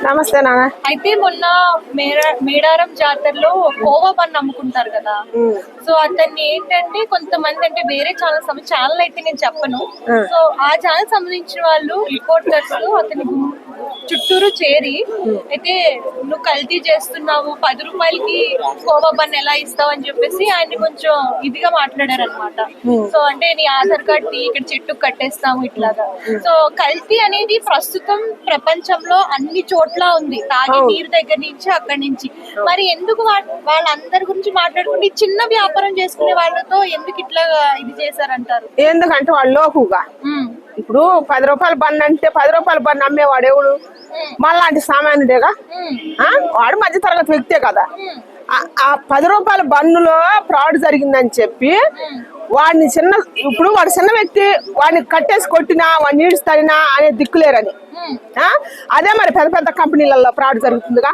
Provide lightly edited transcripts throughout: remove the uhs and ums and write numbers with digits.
నమస్తే నాన్న. అయితే మొన్న మేడారం జాతరలో కోవా బన్ అమ్ముకుంటారు కదా. సో అతన్ని ఏంటంటే కొంతమంది అంటే వేరే ఛానల్ అయితే నేను చెప్పను. సో ఆ ఛానల్ సంబంధించిన వాళ్ళు రిపోర్టర్స్ అతని చుట్టూరు చేరి అయితే నువ్వు కల్తీ చేస్తున్నావు, 10 రూపాయలకి కోవా బన్ ఎలా ఇస్తావు అని చెప్పేసి ఆయన కొంచెం ఇదిగా మాట్లాడారు అనమాట. సో అంటే నీ ఆధార్ కార్డ్ ఇక్కడ చెట్టు కట్టేస్తాము ఇట్లాగా. సో కల్తీ అనేది ప్రస్తుతం ప్రపంచంలో అన్ని చోట్ల ఉంది, తాగే నీరు దగ్గర నుంచి అక్కడి నుంచి. మరి ఎందుకు వాళ్ళందరి గురించి మాట్లాడుకుంటే చిన్న వ్యాపారం చేసుకునే వాళ్ళతో ఎందుకు ఇట్లా ఇది చేశారంటారు? ఎందుకంటే వాళ్ళు లోకుగా ఇప్పుడు 10 రూపాయల బన్ అంటే 10 రూపాయల బన్ అమ్మేవాడు ఎవడు? మళ్ళాంటి సామాన్యుడేగా, వాడు మధ్య తరగతి వ్యక్తే కదా. ఆ 10 రూపాయల బన్నులో ఫ్రాడ్ జరిగిందని చెప్పి వాడిని ఇప్పుడు వాడు చిన్న వ్యక్తి, వాడిని కట్టేసి కొట్టినా వాడిని ఈడుస్తాడినా అనే దిక్కులేరని. అదే మరి పెద్ద పెద్ద కంపెనీలలో ఫ్రాడ్ జరుగుతుందిగా,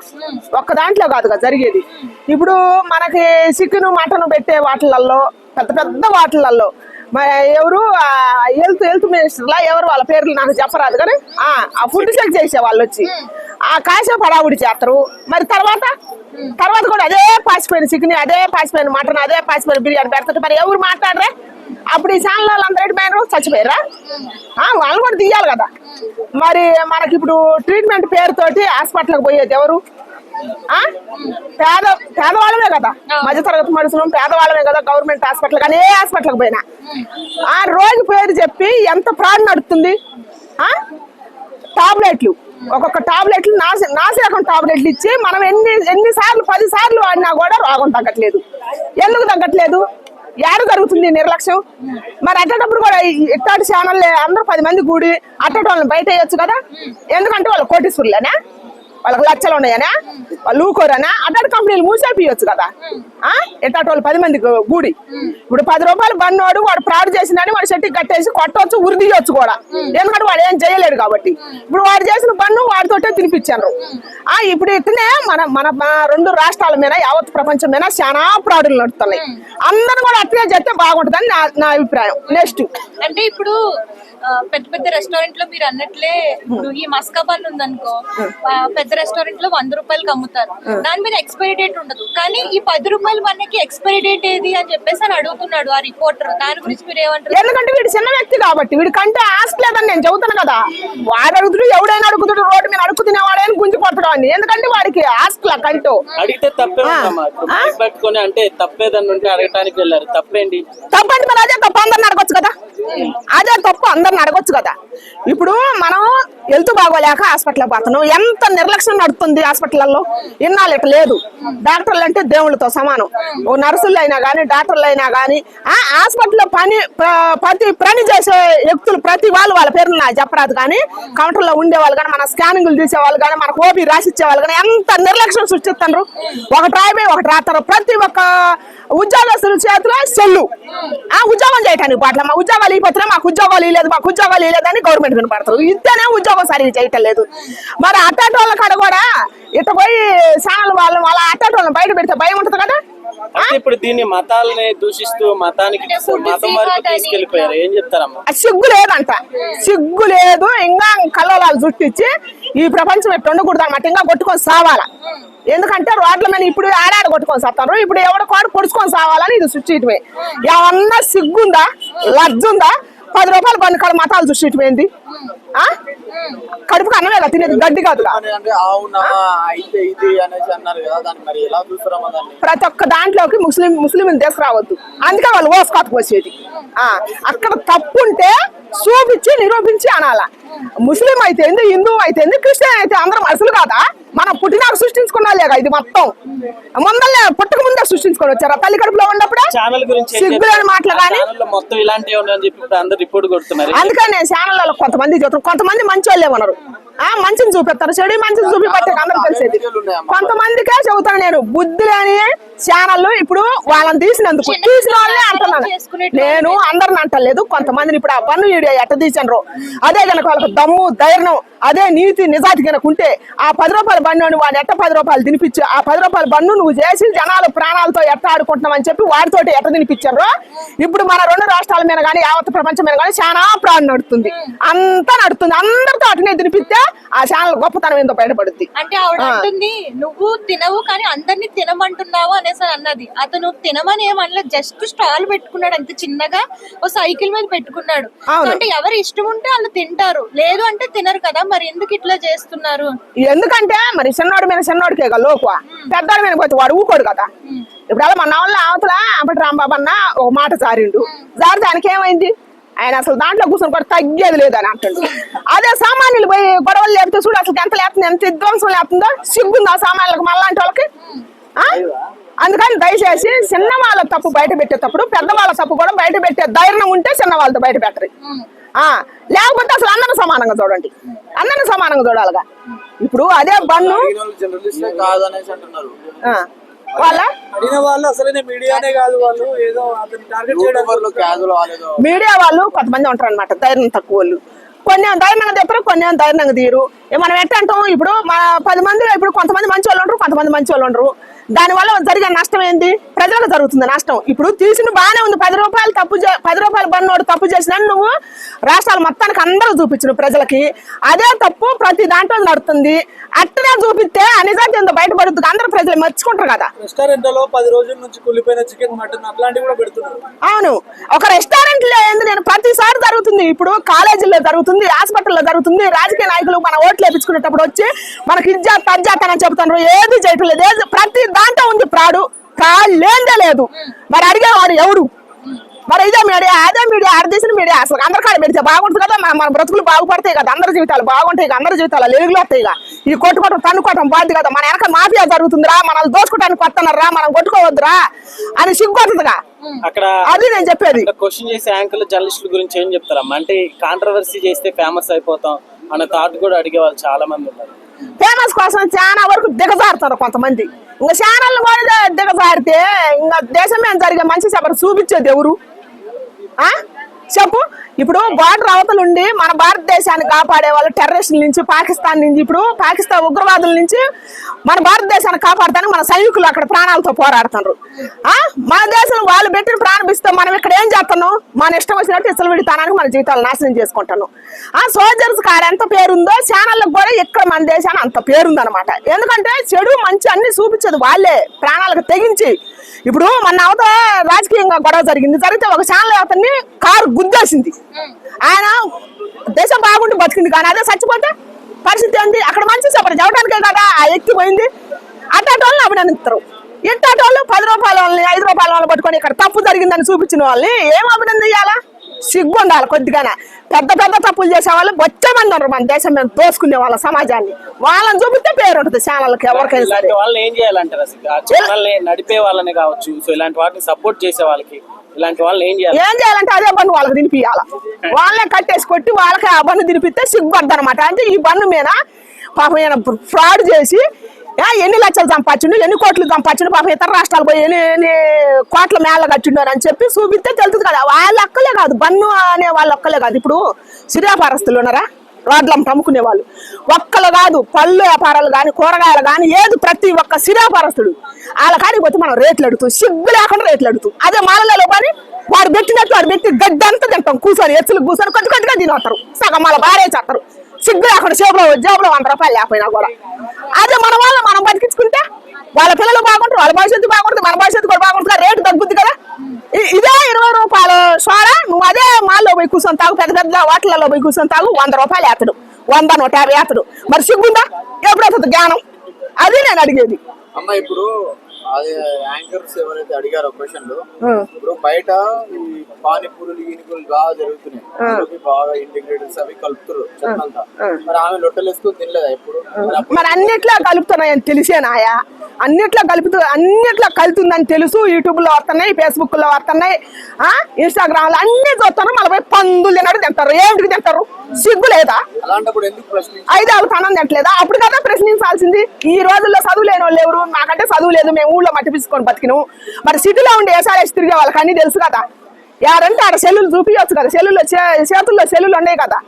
ఒక్క దాంట్లో కాదుగా జరిగేది. ఇప్పుడు మనకి చికెన్ మటన్ పెట్టే వాటిలలో పెద్ద పెద్ద వాటిలలో మరి ఎవరు హెల్త్ మినిస్టర్లా ఎవరు వాళ్ళ పేర్లు నాకు చెప్పరాదు కానీ ఆ ఫుడ్ చెక్ చేసే వాళ్ళు వచ్చి ఆ కాసేపు హడావుడి చేస్తారు. మరి తర్వాత కూడా అదే పాసిపోయిన చికెన్, అదే పాసిపోయిన మటన్, అదే పాసిపోయిన బిర్యానీ పెడతారు. మరి ఎవరు మాట్లాడరా? అప్పుడు ఈ ఛానల్ వాళ్ళు అందరూ పోయినారు, చచ్చిపోయారా? వాళ్ళు కూడా తీయాలి కదా. మరి మనకి ఇప్పుడు ట్రీట్మెంట్ పేరుతోటి హాస్పిటల్కి పోయేది ఎవరు? పేదవాళ్ళమే కదా, మధ్యతరగతి మనుషులు పేదవాళ్ళమే కదా. గవర్నమెంట్ హాస్పిటల్ కానీ ఏ హాస్పిటల్కి పోయినా ఆ రోజు పేరు చెప్పి ఎంత ఫ్రాడ్ నడుస్తుంది. టాబ్లెట్లు, ఒక్కొక్క టాబ్లెట్లు నాసిరకం టాబ్లెట్లు ఇచ్చి మనం ఎన్నిసార్లు 10 సార్లు వాడినా కూడా రోగం తగ్గట్లేదు. ఎందుకు తగ్గట్లేదు? ఏడు జరుగుతుంది నిర్లక్ష్యం. మరి అట్టేటప్పుడు కూడా ఇట్టాటి ఛానల్ అందరూ 10 మంది కూడి అట్టటి వాళ్ళని బయట వేయొచ్చు కదా. ఎందుకంటే వాళ్ళు కోటీశ్వరులేనా, వాళ్ళకి లక్షలు ఉన్నాయనా, వాళ్ళు ఊకోరనా? అట్లాంటి కంపెనీలు మూసేపియొచ్చు కదా. ఎట్టాటి వాళ్ళు 10 మంది గూడి ఇప్పుడు 10 రూపాయలు బన్నోడు వాడు ఫ్రాడ్ చేసిందని వాడు చెట్టుకి కట్టేసి కొట్టవచ్చు, ఉరిదీయొచ్చు కూడా. ఎందుకంటే వాడు ఏం చేయలేడు కాబట్టి. ఇప్పుడు వాడు చేసిన బన్ను వాడితోటే తినిపించారు. ఇప్పుడు ఇట్లనే మన 2 రాష్ట్రాల మీద యావత్ ప్రపంచం మీద చాలా ఫ్రాడులు నడుస్తున్నాయి. అందరూ కూడా అట్లే చేస్తే బాగుంటుందని నా అభిప్రాయం. నెక్స్ట్ అంటే ఇప్పుడు పెద్ద పెద్ద రెస్టారెంట్ లో మీరు అన్నట్లే ఇప్పుడు ఈ మస్కా బన్ ఉందనుకో, పెద్ద రెస్టారెంట్ లో 100 రూపాయలకి అమ్ముతారు. దాని మీద ఎక్స్పైరీ డేట్ ఉండదు. కానీ ఈ 10 రూపాయల బన్నకి ఎక్స్పైరీ డేట్ ఏది అని చెప్పేసి అని అడుగుతున్నాడు ఆ రిపోర్టర్. దాని గురించి మీరు ఏమంటారు? ఎందుకంటే వీడు చిన్న వ్యక్తి కాబట్టి వీడి కంటే ఆస్తి లేదని నేను చెబుతాను కదా. వాడు అడుగుతుడు, ఎవడైనా అడుగుతుడు, రోడ్డు మీద అడుగుతున్నా వాడైనా గుంజుకొట్టడం అని. ఎందుకంటే వాడికి ఆస్తి కంటూ అడిగితే తప్పే అంటే తప్పేదని ఉంటే అడగటానికి వెళ్ళారు. తప్పేంటి? తప్పండి మరి అదే తప్పు అందరిని అడగొచ్చు కదా. అదే తప్పు అందరిని అడగొచ్చు కదా. ఇప్పుడు మనం హెల్త్ బాగోలేక హాస్పిటల్ పోతున్నాం, ఎంత నిర్లక్ష్యం నడుతుంది హాస్పిటల్లో. ఇన్నాళ్ళు ఇట్లా లేదు. డాక్టర్లు అంటే దేవుళ్ళతో సమానం. ఓ నర్సులు అయినా కానీ డాక్టర్లు అయినా కానీ హాస్పిటల్లో ప్రతి పని చేసే వ్యక్తులు ప్రతి వాళ్ళ పేర్లు నాకు చెప్పరాదు కానీ కౌంటర్లో ఉండేవాళ్ళు కానీ మన స్కానింగ్లు తీసేవాళ్ళు కానీ మనకు ఓపీ రాసిచ్చేవాళ్ళు కానీ ఎంత నిర్లక్ష్యం సృష్టిస్తారు. ఒకటి రాయిపోయి ఒకటి రాస్తారు. ప్రతి ఒక్క ఉద్యోగస్తుల చేతిలో సెల్లు. ఉద్యోగం చేయటానికి పాటలు మా ఉద్యోగాలు ఇపోతున్నా, మాకు ఉద్యోగాలు ఇవ్వలేదు, మాకు ఉద్యోగాలు ఇవ్వలేదని గవర్నమెంట్ కనపడతారు. ఇద్దనే ఉద్యోగం సరిగ్గా చేయటం లేదు. మరి అట్టాటి వాళ్ళ కాడ కూడా ఇట్ట పోయి ఛానల్ వాళ్ళ అట్టాటి వాళ్ళని బయట పెడితే భయం ఉంటుంది కదా. ఇప్పుడు దీన్ని మతాలని దూషిస్తూ మతం వరకు తీసుకెళ్లిపోయారు. ఏం చెప్తారమ్మా? సిగ్గు లేదంట, సిగ్గు లేదు. ఇంకా కళ్ళలాలు చుట్టించి ఈ ప్రపంచం ఎట్లా ఉండకూడదు అనమాట. ఇంకా కొట్టుకొని సావాలా. ఎందుకంటే రోడ్ల మీద ఇప్పుడు ఆడాడు కొట్టుకొని సాస్తారు. ఇప్పుడు ఎవడో కాడు పొడుచుకొని సావాలని ఇది సృష్టించమే. ఏమన్నా సిగ్గుందా, లజ్జుందా? 10 రూపాయలు బన్ను కాడ మతాలు సృష్టించమేంది? కడుపుకు అన్నమే తినేది, గడ్డి కాదు. ప్రతి ఒక్క దాంట్లోకి ముస్లిం తీసుకురావద్దు. అందుకే వాళ్ళు ఓసుకోతకు వచ్చేది. అక్కడ తప్పు ఉంటే చూపించి నిరూపించి అనాలా. ముస్లిం అయితే హిందూ అయితే క్రిస్టియన్ అయితే అందరూ మనుషులు కాదా? మనం పుట్టినాక సృష్టించుకున్నాలేగా. ఇది మొత్తం ముందల్లే పుట్టక ముందే సృష్టించుకొని వచ్చారా తల్లి కడుపులో ఉన్నప్పుడే? సిగ్గులేని మాటలు కానీ అందుకని నేను ఛానళ్ళలో కొంతమంది చూస్తాను, కొంతమంది మంచి వాళ్ళే ఉన్నారు. మంచిని చూపిస్తారు, చెడు మంచిని చూపిస్తే అందరూ తెలిసేది. కొంతమందికే చెబుతాను నేను, బుద్ధి లేని ఛానళ్ళు ఇప్పుడు వాళ్ళని తీసిన వాళ్ళే అంటున్నాను నేను. అందరిని అంటలేదు, కొంతమందిని. ఇప్పుడు ఆ పన్ను వీడియో ఎట్ట తీసాను, అదే కనుక వాళ్ళకి దమ్ము ధైర్యం, అదే నీతి నిజాతి కనుక ఉంటే ఆ 10 రూపాయల బన్ను వాడు ఎట్ట 10 రూపాయలు తినిపించి ఆ 10 రూపాయల బన్ను నువ్వు చేసి జనాలు ప్రాణాలతో ఎట్ట ఆడుకుంటున్నావు అని చెప్పి వాడితోటి ఎట్ట తినిపించారు. ఇప్పుడు మన 2 రాష్ట్రాల మీద కానీ యావత్ ప్రపంచం మీద కానీ చాలా ప్రాణం నడుతుంది, అంతా నడుతుంది. అందరితో అటనే తినిపిస్తే ఆ ఛానల్ గొప్పతనం ఏందో బయటపడుద్ది. అంటే ఆవిడ అంటుంది నువ్వు తినవు కానీ అందరినీ తినమంటున్నావు అనేసి అన్నది. అతను తినమని ఏమన్నా జస్ట్ స్టాల్ పెట్టుకున్నాడు అంత చిన్నగా, ఓ సైకిల్ మీద పెట్టుకున్నాడు. అంటే ఎవరు ఇష్టం ఉంటే వాళ్ళు తింటారు, లేదు అంటే తినరు కదా, మరి ఎందుకు ఇట్లా చేస్తున్నారు? ఎందుకంటే మరి చిన్నోడి మీద చిన్నోడికే కదా లోకువ, పెద్దోడి మీద పోతే వాడు ఊకోడు కదా. ఇప్పుడు అలా మన వాళ్ళ అవతల అప్పటి రాంబాబు అన్న ఒక మాట జారిండు, దానికి ఏమైంది, ఆయన అసలు దాంట్లో కూర్చొని కూడా తగ్గేది లేదని అంటుండు. అదే సామాన్యులు పోయి గొడవలు లేపితే చూడు అసలు ఎంత లేపుతుంది, ఎంత విధ్వంసం లేపుతుందో, సిగ్గుంది ఆ సామాన్యులకు మళ్ళాంటి వాళ్ళకి. అందుకని దయచేసి చిన్న వాళ్ళ తప్పు బయట పెట్టేటప్పుడు పెద్దవాళ్ళ తప్పు కూడా బయట పెట్టే ధైర్యం ఉంటే చిన్న వాళ్ళతో బయట పెట్టరు. లేకపోతే అసలు అందరూ సమానంగా చూడండి, అందరూ సమానంగా చూడాలిగా. ఇప్పుడు అదే బన్ను వాళ్ళ మీడియా వాళ్ళు కొంతమంది ఉంటారు అనమాట ధైర్యం తక్కువ వాళ్ళు, కొన్ని ధైర్యంగా తెస్తారు, కొన్ని ధైర్యంగా తీరు. మనం ఎట్ట అంటాం, ఇప్పుడు మన 10 మంది ఇప్పుడు కొంతమంది మంచి వాళ్ళు ఉండరు, కొంతమంది మంచి వాళ్ళు ఉండరు. దానివల్ల జరిగే నష్టం ఏంది, ప్రజలకు జరుగుతుంది నష్టం. ఇప్పుడు తీసిన బాగానే ఉంది, 10 రూపాయలు 10 రూపాయలు బన్నోడు తప్పు చేసినా నువ్వు రాష్ట్రాల మొత్తానికి అందరూ చూపించు ప్రజలకి, అదే తప్పు ప్రతి దాంట్లో నడుతుంది. అట్టనే చూపిస్తే నిజానికి ఎంత బయటపడుతుంది, అందరూ ప్రజలు మెచ్చుకుంటారు కదా. రెస్టారెంట్ లో 10 రోజుల నుంచి కుళ్ళిపోయిన చికెన్ మటన్ అట్లాంటివి కూడా పెడుతున్నారు. అవును, ఒక రెస్టారెంట్ లో ఏంది, నేను ప్రతిసారి జరుగుతుంది, ఇప్పుడు కాలేజీల్లో జరుగుతుంది, హాస్పిటల్లో జరుగుతుంది. రాజకీయ నాయకులు మన ఓట్లు వేపించుకునేటప్పుడు వచ్చి మనకి ఇజ్జాత్ అని చెప్తున్నారు, ఏది చేయటం లేదు. ప్రతి దాంట్లో ఉంది ప్రాడు, లేదే లేదు. మరి అడిగేవాడు ఎవడు? మరి ఇదే మీడియా, అదే మీడియా, ఆడదేశం మీడియా. అసలు అందరి కాడ పెడితే బాగుంటుంది కదా, మన బ్రతుకులు బాగుపడతాయి కదా, అందరి జీవితాలు బాగుంటాయి కదా, అందరి జీవితాలు వెలుగులు వస్తాయి కదా. ఈ కొట్టుకోవటం తన్నుకోవటం బాధ్యత కదా, మన వెనక మాఫియా జరుగుతుందిరా, మనల్ని దోచుకోవడానికి వస్తున్నారా, మనం కొట్టుకోవద్దురా అని సిగ్గుతుందిగా. అక్కడ అది నేను చెప్పేది. క్వశ్చన్ చేసే యాంకర్లు జర్నలిస్టుల గురించి ఏం చెప్తారమ్మా? అంటే కాంట్రవర్సీ చేస్తే ఫేమస్ అయిపోతాం అన్న థాట్ కూడా అడిగే వాళ్ళు చాలా మంది ఉన్నారు. ఫేమస్ కోసం చాలా వరకు దిగజారుతారు కొంతమంది. ఇంకా ఛానల్ కూడా దిగజారితే ఇంకా దేశం మీద జరిగే మంచి చెప్పరు చూపించేది ఎవరు చెప్పు? ఇప్పుడు బార్డర్ అవతలుండి మన భారతదేశాన్ని కాపాడే వాళ్ళు టెర్రరిస్టుల నుంచి, పాకిస్తాన్ నుంచి, ఇప్పుడు పాకిస్తాన్ ఉగ్రవాదుల నుంచి మన భారతదేశాన్ని కాపాడతానికి మన సైనికులు అక్కడ ప్రాణాలతో పోరాడుతున్నారు. మన దేశంలో వాళ్ళు పెట్టిన ప్రాణం ఇస్తే మనం ఇక్కడ ఏం చేస్తున్నాం, మన ఇష్టం వచ్చినట్టు ఇసలు విడితానానికి మన జీవితాలు నాశనం చేసుకుంటాను. సోల్జర్స్ కాడ ఎంత పేరుందో ఛానళ్ళకు కూడా ఇక్కడ మన దేశాన్ని అంత పేరుందనమాట. ఎందుకంటే చెడు మంచి అన్ని చూపించేది వాళ్ళే, ప్రాణాలకు తెగించి. ఇప్పుడు మన అవత రాజకీయంగా గొడవ జరిగితే ఒక ఛానల్ అతన్ని కారు గుద్దేసింది, ఆయన దేశం బాగుండి బతికింది, కానీ అదే చచ్చిపోతే పరిస్థితి ఏంటి? అక్కడ మంచి చెప్పరు చెప్పడానికే కదా ఆ ఎక్కి పోయింది. అట్లాంటి వాళ్ళని అభినందిస్తారు. ఇట్లాంటి వాళ్ళు 10 రూపాయల వాళ్ళని 5 రూపాయల వాళ్ళని పట్టుకొని ఇక్కడ తప్పు జరిగిందని చూపించిన వాళ్ళని ఏం అభినందించాలా? సిగ్గు ఉండాలి కొద్దిగానే. పెద్ద పెద్ద తప్పులు చేసే వాళ్ళు బొచ్చ మంది ఉన్నారు మన దేశం మీద దోసుకునే వాళ్ళ సమాజాన్ని, వాళ్ళని చూపిస్తే పేరు ఉంటుంది ఛానల్కి ఎవరికైనా సరే. వాళ్ళని ఏం చేయాలంటారు అసలు? ఆ ఛానల్ నడిపే వాళ్ళని కావచ్చు, సో ఇలాంటి వాటిని సపోర్ట్ చేసే వాళ్ళకి ఇలాంటి వాళ్ళని ఏం చేయాలంటే అదే బండి వాళ్ళకి తినిపియాల, వాళ్ళే కట్టేసి కొట్టి వాళ్ళకి ఆ బండి తినిపిస్తే సిగ్గుపడదు అనమాట. అంటే ఈ బండి మీద పాపం ఈయన ఫ్రాడ్ చేసి ఎన్ని లక్షలు సంపాదించు, ఎన్ని కోట్లు సంపాదించు, పాపం ఇతర రాష్ట్రాలు పోయి ఎన్ని కోట్ల మేళ కట్టిండు అని చెప్పి చూపిస్తే తెలుస్తుంది కదా. వాళ్ళ ఒక్కలే కాదు, బన్ను అనే వాళ్ళ ఒక్కలే కాదు, ఇప్పుడు సిరియాపారస్తులు ఉన్నారా, రోడ్లను అమ్ముకునే వాళ్ళు ఒక్కలు కాదు, పళ్ళు వ్యాపారాలు కానీ కూరగాయలు కానీ ఏది ప్రతి ఒక్క సిరియాపారస్తుడు వాళ్ళ కాడికి పోతే మనం రేట్లు అడుగుతూ, సిగ్గు లేకుండా రేట్లు అడుగుతూ. అదే మాలలో కానీ వాడు పెట్టినట్టు వాడు పెట్టి గడ్డి అంతా తింటాం, కూర్చొని ఎత్తులు కూర్చొని కొద్ది కొద్దిగా తినొస్తారు, సగం మళ్ళీ బారేసేస్తారు. సిగ్గు లేకుండా జేబులో 100 రూపాయలు లేకపోయినా కూడా. అదే మన వాళ్ళ మనం బతికించుకుంటే వాళ్ళ పిల్లలు బాగుంటారు, వాళ్ళ భవిష్యత్తు బాగుంటుంది, మన భవిష్యత్తు కూడా బాగుంటుంది, రేటు తగ్గుద్ది కదా. ఇదే 20 రూపాయలు సోడా నువ్వు అదే మాల్లో పోయి కూర్చొని తాగు, పెద్ద పెద్ద హోటళ్లలో పోయి కూర్చొని తాగు, 100 రూపాయలు వేస్తాడు, 100, 150 వేస్తాడు. మరి సిగ్గుందా? ఎప్పుడవుతుంది జ్ఞానం? అది నేను అడిగేది. అమ్మ ఇప్పుడు అది యాంకర్స్ ఎవరైతే అడిగారో క్వశ్చన్లు, ఇప్పుడు బయట ఈ పానీపూరులు ఈనిపూరులు బాగా జరుగుతున్నాయి, బాగా ఇంటిగ్రేటెడ్స్ అవి కలుపుతారు చెత్తంతా. మరి ఆమె లొట్టలు వేసుకొని తినలేదా ఎప్పుడు? మరి అన్నిట్లో కలుపుతున్నాయని తెలిసేనాయా? అన్నిట్లో కలుతుందని తెలుసు. యూట్యూబ్ లో వస్తున్నాయి, ఫేస్బుక్ లో వస్తున్నాయి, ఇన్స్టాగ్రామ్ లో అన్ని చూస్తున్నారు. మళ్ళీ పందులు తినడు తింటారు. ఏమిటికి తింటారు? సిగ్గు లేదా? అలాంటప్పుడు ఎందుకు ప్రశ్న? 5 తనం తింటలేదా? అప్పుడు కదా ప్రశ్నించాల్సింది. ఈ రోజుల్లో చదువు లేని వాళ్ళు ఎవరు? నాకంటే చదువు లేదు, మేము ఊళ్ళో మట్టి పిసుకొని బతికిను. మరి సిటీలో ఉండి ఏసారేసి తిరిగే వాళ్ళకి అన్ని తెలుసు కదా. ఎవరంటే ఆడ సెల్లులు చూపించవచ్చు కదా, చేతుల్లో సెల్లులు ఉన్నాయి కదా,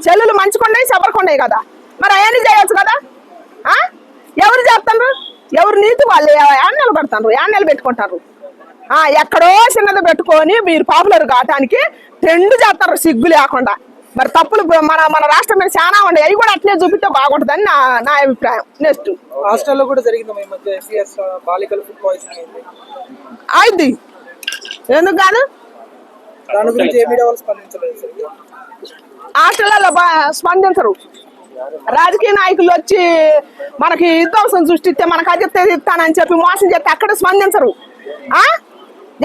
సెల్లులు మంచుకున్నాయి, చెబరకున్నాయి కదా. మరి అవన్నీ చేయొచ్చు కదా. ఎవరు చేస్తున్నారు? ఎవరు నీతి వాళ్ళు యాన్నెలు పెడతారు, యాన్నెలు పెట్టుకుంటారు. ఎక్కడో చిన్నది పెట్టుకొని మీరు పాపులర్ కావటానికి ట్రెండ్ చేస్తారు సిగ్గు లేకుండా. మరి తప్పులు మన రాష్ట్రం మీద చాలా ఉన్నాయి, అవి కూడా అట్లే చూపిస్తే బాగుంటుందని నా అభిప్రాయం. నెక్స్ట్ హాస్టల్లో కూడా జరిగింది ఈ మధ్య ఎస్సీఎస్ బాలికలు ఫుడ్ పాయిజన్ అయింది. అయింది, ఎందుకు కాదు? దాని గురించి ఏ మీడియా వాళ్ళు స్పందించలేదు సరిగ్గా. హాస్టల్లో స్పందించరు. రాజకీయ నాయకులు వచ్చి మనకి విధ్వంసం సృష్టిస్తే మనకు అది ఇస్తానని చెప్పి మోసం చేస్తే అక్కడ స్పందించరు.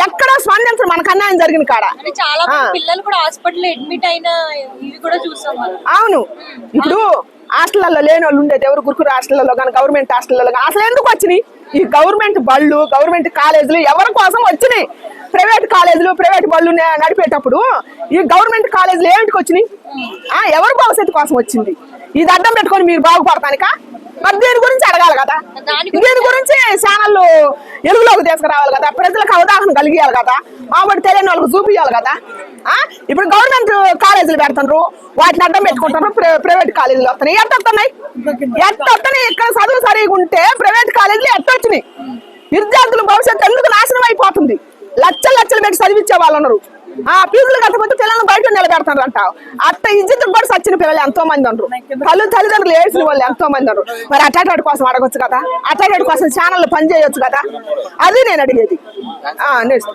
ఎక్కడ స్పందించరు మనకు అన్యాయం జరిగిన కాడ. అంటే చాలా మంది పిల్లలు కూడా హాస్పిటల్ అడ్మిట్ అయిన ఇవి కూడా చూసాం మనం. అవును, ఇప్పుడు హాస్టల్లో లేని వాళ్ళు ఉండేది ఎవరు? గురుకురు హాస్టల్లో కానీ గవర్నమెంట్ హాస్టల్లో కానీ అసలు ఎందుకు వచ్చినాయి? ఈ గవర్నమెంట్ బళ్ళు, గవర్నమెంట్ కాలేజీలు ఎవరి కోసం వచ్చినాయి? ప్రైవేట్ కాలేజీలు, ప్రైవేట్ బళ్ళు నడిపేటప్పుడు ఈ గవర్నమెంట్ కాలేజీలు ఏమిటికి వచ్చినాయి? ఎవరి భవిష్యత్తు కోసం వచ్చింది? ఇది అడ్డం పెట్టుకొని మీరు బాగుపడతానిక? మరి దీని గురించి అడగాలి కదా, దీని గురించి ఛానళ్ళు ఎలుగులోకి తీసుకురావాలి కదా, ప్రజలకు అవగాహన కలిగియాలి కదా, మామూలు తెలియని వాళ్ళకి చూపించాలి కదా. ఇప్పుడు గవర్నమెంట్ కాలేజీలు పెడుతున్నారు, వాటిని అడ్డం పెట్టుకుంటారు, ప్రైవేట్ కాలేజీలు వస్తున్నాయి. ఎట్ట వస్తున్నాయి? ఇక్కడ చదువు సరిగా ఉంటే ప్రైవేట్ కాలేజీలు ఎట్టొచ్చినాయి? విద్యార్థుల భవిష్యత్తు ఎందుకు నాశనం అయిపోతుంది? లక్షలు పెట్టి చదివించే వాళ్ళు ఉన్నారు, ఫీజులు కట్టకపోతే పిల్లలను బయట నిలబెడతారు అంటావు. అట్ట ఇజ్జత్ కూడా సచ్చిన పిల్లలు ఎంతో మంది ఉన్నారు, తల్లిదండ్రులు ఏడ్చిన వాళ్ళు ఎంతో మంది ఉన్నారు. మరి అటాటి కోసం అడగొచ్చు కదా, అటాటి కోసం ఛానల్ పని చేయొచ్చు కదా, అది నేను అడిగేది. నెక్స్ట్